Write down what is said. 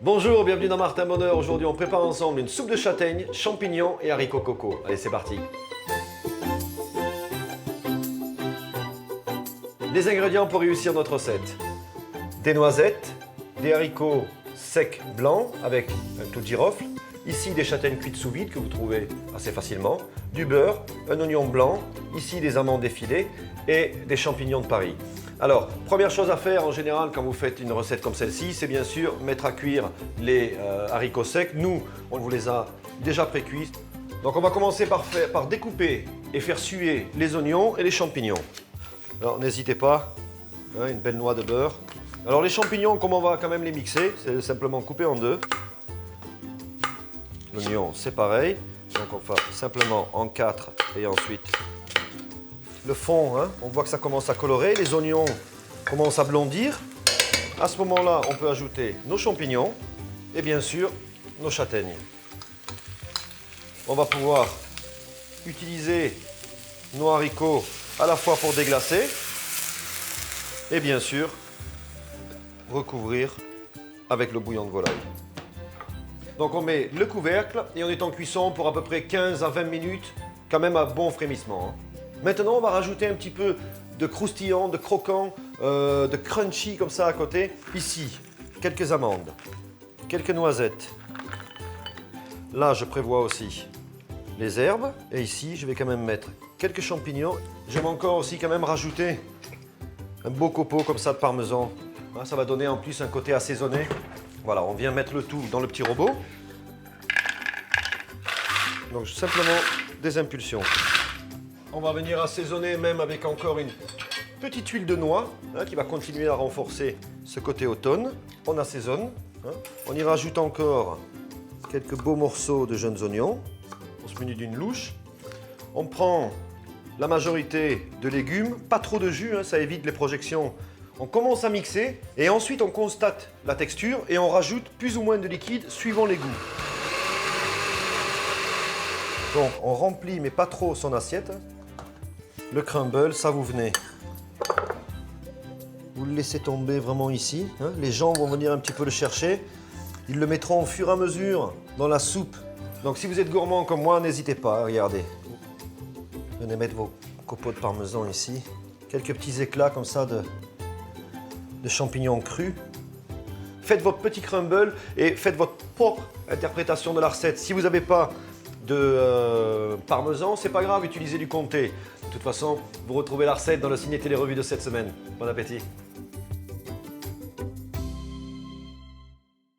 Bonjour, bienvenue dans Martin Bonheur. Aujourd'hui, on prépare ensemble une soupe de châtaignes, champignons et haricots coco. Allez, c'est parti. Les ingrédients pour réussir notre recette. Des noisettes, des haricots secs blancs avec un clou de girofle, ici des châtaignes cuites sous vide que vous trouvez assez facilement, du beurre, un oignon blanc, ici des amandes effilées et des champignons de Paris. Alors, première chose à faire en général quand vous faites une recette comme celle-ci, c'est bien sûr mettre à cuire les haricots secs. Nous, on vous les a déjà pré-cuits. Donc on va commencer par découper et faire suer les oignons et les champignons. Alors n'hésitez pas, hein, une belle noix de beurre. Alors les champignons, comme on va quand même les mixer, c'est simplement couper en deux. L'oignon, c'est pareil. Donc on fait simplement en quatre et ensuite le fond, hein, on voit que ça commence à colorer, les oignons commencent à blondir. À ce moment-là, on peut ajouter nos champignons et bien sûr nos châtaignes. On va pouvoir utiliser nos haricots à la fois pour déglacer et bien sûr recouvrir avec le bouillon de volaille. Donc on met le couvercle et on est en cuisson pour à peu près 15 à 20 minutes, quand même à bon frémissement, hein. Maintenant, on va rajouter un petit peu de croustillant, de croquant, de crunchy comme ça à côté. Ici, quelques amandes, quelques noisettes. Là, je prévois aussi les herbes. Et ici, je vais quand même mettre quelques champignons. J'aime encore aussi quand même rajouter un beau copeau comme ça de parmesan. Ça va donner en plus un côté assaisonné. Voilà, on vient mettre le tout dans le petit robot. Donc simplement des impulsions. On va venir assaisonner même avec encore une petite huile de noix, hein, qui va continuer à renforcer ce côté automne. On assaisonne, hein. On y rajoute encore quelques beaux morceaux de jeunes oignons. On se munit d'une louche. On prend la majorité de légumes, pas trop de jus, hein, ça évite les projections. On commence à mixer et ensuite on constate la texture et on rajoute plus ou moins de liquide suivant les goûts. Donc on remplit mais pas trop son assiette. Le crumble, ça vous venez. Vous le laissez tomber vraiment ici, hein. Les gens vont venir un petit peu le chercher. Ils le mettront au fur et à mesure dans la soupe. Donc si vous êtes gourmand comme moi, n'hésitez pas, regardez. Venez mettre vos copeaux de parmesan ici. Quelques petits éclats comme ça de champignons crus. Faites votre petit crumble et faites votre propre interprétation de la recette. Si vous n'avez pas de parmesan, c'est pas grave, utilisez du comté. De toute façon, vous retrouvez la recette dans le ciné télé revue de cette semaine. Bon appétit!